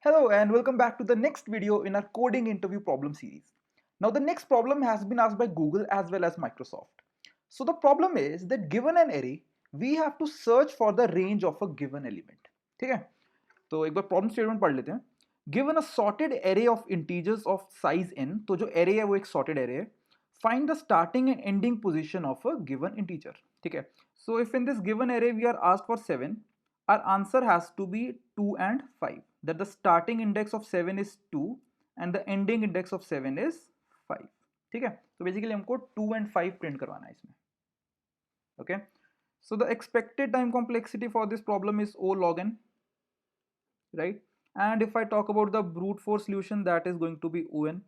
Hello and welcome back to the next video in our coding interview problem series. Now the next problem has been asked by Google as well as Microsoft. So the problem is that given an array, we have to search for the range of a given element. ठीक है? तो एक बार problem statement पढ़ लेते हैं. Given a sorted array of integers of size n, तो जो array है वो एक sorted array है. Find the starting and ending position of a given integer. ठीक है? So if in this given array we are asked for 7, our answer has to be 2 and 5. That the starting index of 7 is 2 and the ending index of 7 is 5. ठीक है? तो basically हमको 2 and 5 print करवाना है इसमें. Okay? So the expected time complexity for this problem is O log n, right? And if I talk about the brute force solution, that is going to be ON.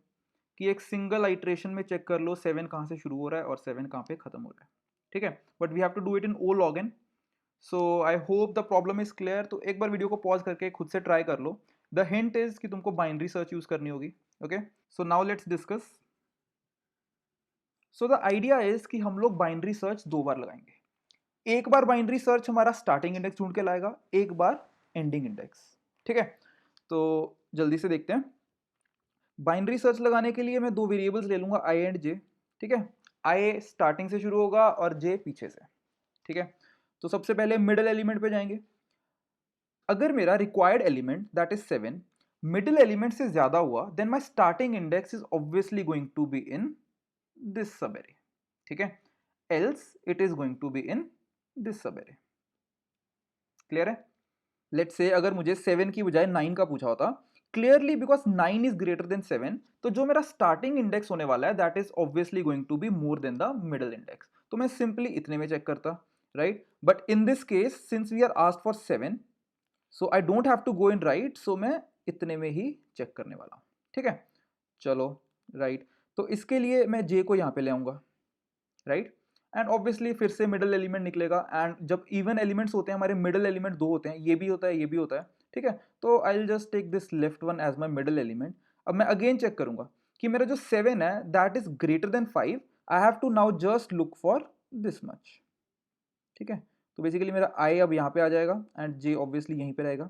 कि एक single iteration में check कर लो 7 कहाँ से शुरू हो रहा है और 7 कहाँ पे खत्म हो रहा है. ठीक है? But we have to do it in O log n. So I hope the problem is clear. तो एक बार वीडियो को पॉज करके खुद से ट्राई कर लो. द हिंट इज कि तुमको बाइनरी सर्च यूज करनी होगी. Okay, so now let's discuss. So the idea is कि हम लोग बाइनरी सर्च 2 बार लगाएंगे. एक बार बाइनरी सर्च हमारा स्टार्टिंग इंडेक्स ढूंढ के लाएगा, एक बार एंडिंग इंडेक्स. ठीक है, तो जल्दी से देखते हैं. बाइनरी सर्च लगाने के लिए मैं 2 वेरिएबल्स ले लूंगा, आई एंड जे. ठीक है, आई स्टार्टिंग से शुरू होगा और जे पीछे से. ठीक है, तो सबसे पहले मिडिल एलिमेंट पे जाएंगे. अगर मेरा required element that is 7 middle element से ज्यादा हुआ, then my starting index is obviously going to be in this sub array. ठीक है, else it is going to be in this sub array. Clear है? लेट्स से अगर मुझे 7 की बजाय 9 का पूछा होता, clearly because 9 is greater than 7, तो जो मेरा स्टार्टिंग इंडेक्स होने वाला है that is obviously going to be more than the middle index. तो मैं सिंपली इतने में चेक करता, right? But in this case since we are asked for 7, so I don't have to go in right, so मैं इतने में ही check करने वाला हूं. ठीक है, चलो राइट. तो इसके लिए मैं जे को यहां पे ले आऊंगा, राइट? एंड ऑब्वियसली फिर से मिडिल एलिमेंट निकलेगा. एंड जब इवन एलिमेंट्स होते हैं हमारे मिडिल एलिमेंट 2 होते हैं, ये भी होता है ये भी होता है. ठीक है, तो I will just take this left one as my middle element. अब मैं अगेन चेक करूंगा कि मेरा जो 7 है that is greater than 5. I have to now just look for this much. ठीक है, तो बेसिकली मेरा आई अब यहाँ पे आ जाएगा एंड जे ऑब्वियसली यहीं पे रहेगा.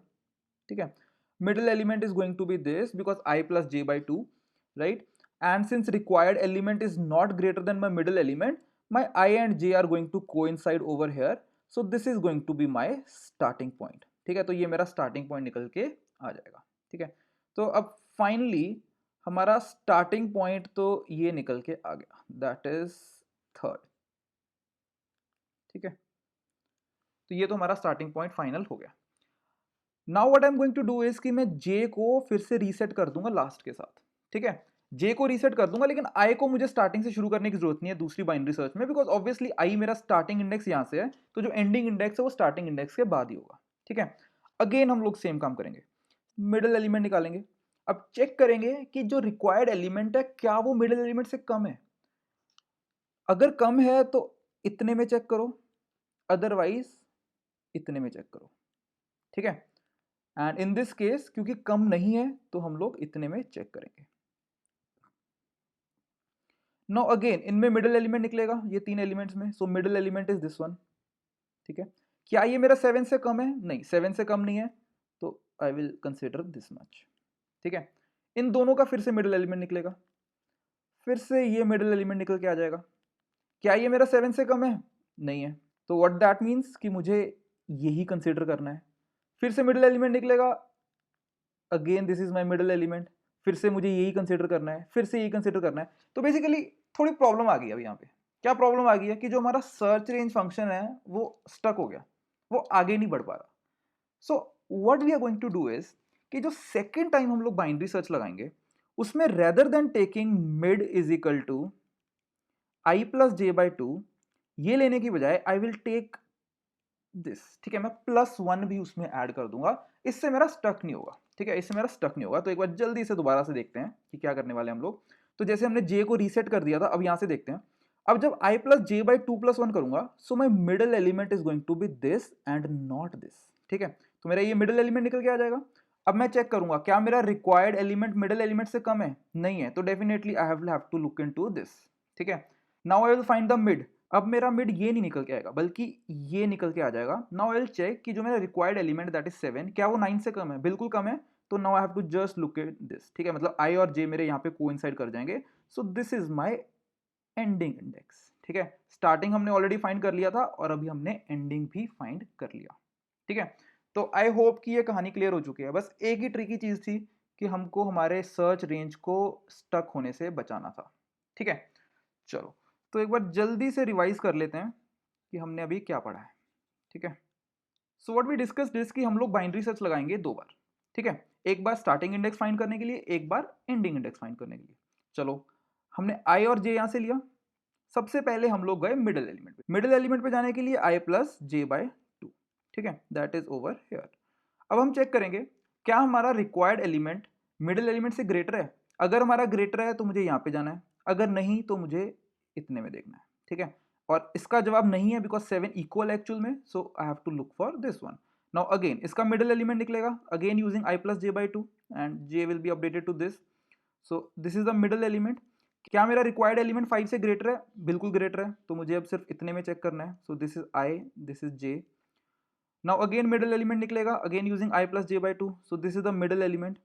ठीक है, middle element is going to be this because i plus J by 2, right? And since required element is not greater than my middle element, my I and J are going to coincide over here. So this is going to be my starting point. ठीक है, तो ये मेरा starting point निकल के आ जाएगा. ठीक है, तो अब finally हमारा starting point तो ये निकल के आ गया, that is 3rd. ठीक है, तो ये तो हमारा starting point final हो गया. Now what I'm going to do is कि मैं J को फिर से रीसेट कर दूंगा लास्ट के साथ. ठीक है, जे को रीसेट कर दूंगा, लेकिन आई को मुझे स्टार्टिंग से शुरू करने की जरूरत नहीं है दूसरी बाइनरी सर्च में, बिकॉज ऑब्वियसली आई मेरा स्टार्टिंग इंडेक्स यहां से है, तो जो एंडिंग इंडेक्स है वो स्टार्टिंग इंडेक्स के बाद ही होगा. ठीक है, अगेन हम लोग सेम काम करेंगे, मिडिल एलिमेंट निकालेंगे. अब चेक करेंगे कि जो रिक्वायर्ड एलिमेंट है क्या वो मिडिल एलिमेंट से कम है. अगर कम है तो इतने में चेक करो, अदरवाइज इतने में चेक करो. ठीक है, एंड इन दिस केस क्योंकि कम नहीं है तो हम लोग इतने में चेक करेंगे. नो अगेन इनमें मिडिल एलिमेंट निकलेगा ये 3 एलिमेंट्स में, so middle element is this one. ठीक है, क्या ये मेरा 7 से कम है? नहीं, 7 से कम नहीं है, तो I will consider this much. ठीक है, इन दोनों का फिर से मिडिल एलिमेंट निकलेगा, फिर से ये मिडिल एलिमेंट निकल के आ जाएगा. क्या ये मेरा 7 से कम है? नहीं है, तो व्हाट दैट मीन्स कि मुझे यही कंसिडर करना है. फिर से मिडिल एलिमेंट निकलेगा, again this is my middle element, फिर से मुझे यही कंसिडर करना है, फिर से यही कंसिडर करना है. तो बेसिकली थोड़ी प्रॉब्लम आ गई अब यहाँ पे. क्या प्रॉब्लम आ गई है कि जो हमारा सर्च रेंज फंक्शन है वो स्टक हो गया, वो आगे नहीं बढ़ पा रहा. So what we are going to do is कि जो सेकेंड टाइम हम लोग बाइनरी सर्च लगाएंगे उसमें rather than taking mid is equal to i plus J by 2, ये लेने की बजाय आई विल टेक दिस. ठीक है, मैं +1 भी उसमें ऐड कर दूंगा, इससे मेरा स्टक नहीं होगा. ठीक है, इससे मेरा स्टक नहीं होगा. तो एक बार जल्दी से दोबारा से देखते हैं कि क्या करने वाले हम लोग. तो जैसे हमने जे को रीसेट कर दिया था, अब यहां से देखते हैं. अब जब आई प्लस जे बाई 2+1 करूंगा, so my middle element is going to be this and not this. ठीक है, तो मेरा ये मिडिल एलिमेंट निकल के आ जाएगा. अब मैं चेक करूंगा क्या मेरा रिक्वायर्ड एलिमेंट मिडिल एलिमेंट से कम है? नहीं है, तो definitely I have to look into this. ठीक है, now I will find the mid. अब मेरा मिड ये नहीं निकल के आएगा बल्कि ये निकल के आ जाएगा. नाउ आई विल चेक कि जो मेरा रिक्वायर्ड एलिमेंट दैट इज 7, क्या वो 9 से कम है? बिल्कुल कम है, तो now I have to just look at this, ठीक है, मतलब आई और जे मेरे यहाँ पे कोइंसाइड कर जाएंगे, सो this is my ending index, ठीक है। स्टार्टिंग हमने ऑलरेडी फाइंड कर लिया था और अभी हमने एंडिंग भी फाइंड कर लिया, ठीक है। तो आई होप कि ये कहानी क्लियर हो चुकी है। बस एक ही ट्रिकी चीज़ थी कि हमको हमारे सर्च रेंज को स्टक होने से बचाना था, ठीक है। चलो तो एक बार जल्दी से रिवाइज कर लेते हैं कि हमने अभी क्या पढ़ा है, ठीक है। So what we discussed is कि हम लोग बाइनरी सर्च लगाएंगे 2 बार, ठीक है। एक बार स्टार्टिंग इंडेक्स फाइंड करने के लिए, एक बार एंडिंग इंडेक्स फाइंड करने के लिए। चलो हमने आई और जे यहाँ से लिया। सबसे पहले हम लोग गए मिडिल एलिमेंट पे। मिडिल एलिमेंट पे जाने के लिए आई प्लस जे बाय 2, ठीक है, दैट इज ओवर हियर। अब हम चेक करेंगे क्या हमारा रिक्वायर्ड एलिमेंट मिडिल एलिमेंट से ग्रेटर है। अगर हमारा ग्रेटर है तो मुझे यहाँ पे जाना है, अगर नहीं तो मुझे इतने में देखना है, ठीक है। और इसका जवाब नहीं है बिकॉज 7 इक्वल एक्चुअल में, so I have to look for this one. Now again इसका मिडिल एलिमेंट निकलेगा again using I plus J by 2 and J will be updated to this. So this is the middle element. क्या मेरा required element 5 से greater है? बिल्कुल greater है, तो मुझे अब सिर्फ इतने में चेक करना है। So this is I, this is J. Now again middle element निकलेगा again using I plus J by 2। So this is the middle element.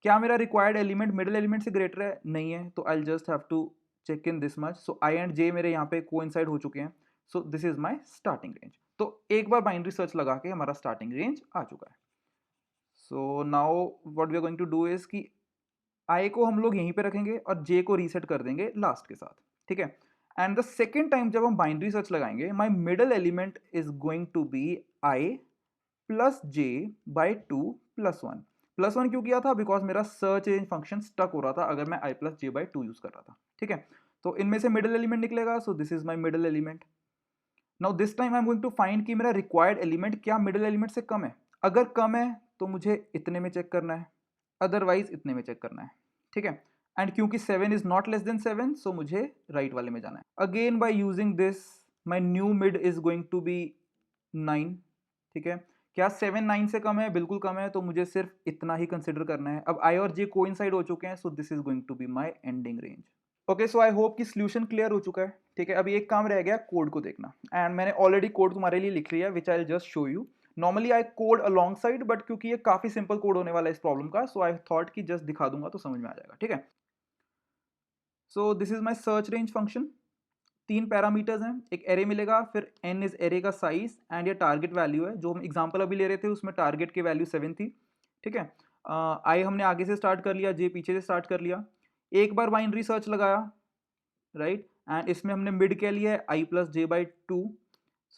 क्या मेरा रिक्वायर्ड एलिमेंट मिडिल एलिमेंट से ग्रेटर है? नहीं है, तो I just have to check in this much. So I and J मेरे यहाँ पे कोइंसाइड हो चुके हैं, so this is my starting range. तो एक बार बाइनरी सर्च लगा के हमारा स्टार्टिंग रेंज आ चुका है। So now what we are going to do is कि आई को हम लोग यहीं पे रखेंगे और जे को रीसेट कर देंगे लास्ट के साथ, ठीक है। एंड द सेकेंड टाइम जब हम बाइनरी सर्च लगाएंगे, my middle element is going to be I plus J by 2 plus 1। Plus 1 क्यों किया था? बिकॉज मेरा सर्च रेंज फंक्शन स्टक हो रहा था अगर मैं आई प्लस जे बाई 2 यूज कर रहा था, ठीक है। तो इनमें से मिडल एलिमेंट निकलेगा, so this is my middle element. Now this time I am going to find कि मेरा रिक्वायर्ड एलिमेंट क्या मिडल एलिमेंट से कम है। अगर कम है तो मुझे इतने में चेक करना है, अदरवाइज इतने में चेक करना है, ठीक है। एंड क्योंकि 7 is not less than 7, so मुझे राइट वाले में जाना है। Again by using this my new mid is going to be 9, ठीक है। क्या 7 9 से कम है? बिल्कुल कम है, तो मुझे सिर्फ इतना ही कंसिडर करना है। अब आई और जे कोइंसाइड हो चुके हैं, so this is going to be my ending range. Okay, so I hope कि सॉल्यूशन क्लियर हो चुका है, ठीक है। अभी एक काम रह गया कोड को देखना, एंड मैंने ऑलरेडी कोड तुम्हारे लिए लिख लिया है which I just show you. Normally I code alongside, but क्योंकि ये काफी सिंपल कोड होने वाला है इस प्रॉब्लम का, सो आई थॉट कि जस्ट दिखा दूंगा तो समझ में आ जाएगा, ठीक है। So this is my search range function. 3 parameters हैं, एक एरे मिलेगा, फिर n इज एरे का साइज एंड ये टारगेट वैल्यू है। जो हम एग्जांपल अभी ले रहे थे उसमें टारगेट की वैल्यू 7 थी, ठीक है। आई हमने आगे से स्टार्ट कर लिया, जे पीछे से स्टार्ट कर लिया। एक बार बाइनरी सर्च लगाया, राइट, एंड इसमें हमने मिड क्या लिया है? I plus J by 2।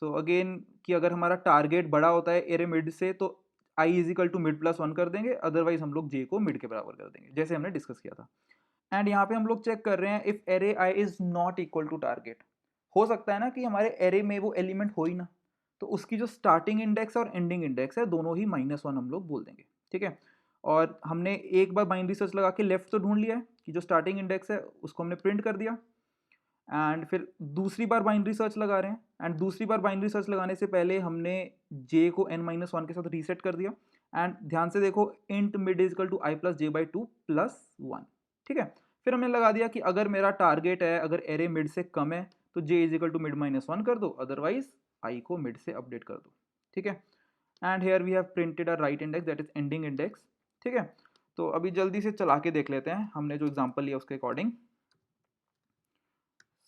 So again कि अगर हमारा टारगेट बड़ा होता है एरे मिड से तो I is equal to mid plus 1 कर देंगे, अदरवाइज हम लोग जे को मिड के बराबर कर देंगे जैसे हमने डिस्कस किया था। एंड यहाँ पे हम लोग चेक कर रहे हैं if array i is not equal to target. हो सकता है ना कि हमारे एरे में वो एलिमेंट हो ही ना, तो उसकी जो स्टार्टिंग इंडेक्स और एंडिंग इंडेक्स है दोनों ही -1 हम लोग बोल देंगे, ठीक है। और हमने एक बार बाइनरी सर्च लगा के लेफ्ट तो ढूंढ लिया है कि जो स्टार्टिंग इंडेक्स है उसको हमने प्रिंट कर दिया। एंड फिर दूसरी बार बाइनरी सर्च लगा रहे हैं, एंड दूसरी बार बाइनरी सर्च लगाने से पहले हमने जे को n-1 के साथ रीसेट कर दिया। एंड ध्यान से देखो int mid is equal to i plus J by 2 plus 1, ठीक है। फिर हमने लगा दिया कि अगर मेरा टारगेट है, अगर एरे मिड से कम है तो जे इज इक्वल टू मिड -1 कर दो, अदरवाइज आई को मिड से अपडेट कर दो, ठीक है। And here we have printed a right index that is ending index, ठीक है। तो अभी जल्दी से चला के देख लेते हैं हमने जो एग्जाम्पल लिया उसके according.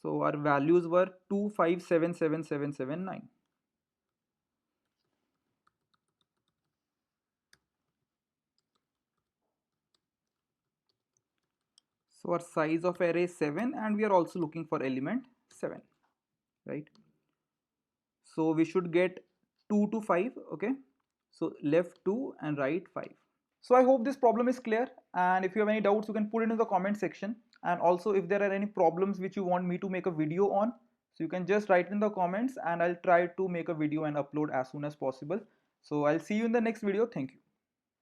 So our values were 2577779. So our size of array is 7 and we are also looking for element 7, right? So we should get 2 to 5, okay? So left 2 and right 5. So I hope this problem is clear, and if you have any doubts you can put it in the comment section, and also if there are any problems which you want me to make a video on, so you can just write in the comments and I'll try to make a video and upload as soon as possible. So I'll see you in the next video. Thank you.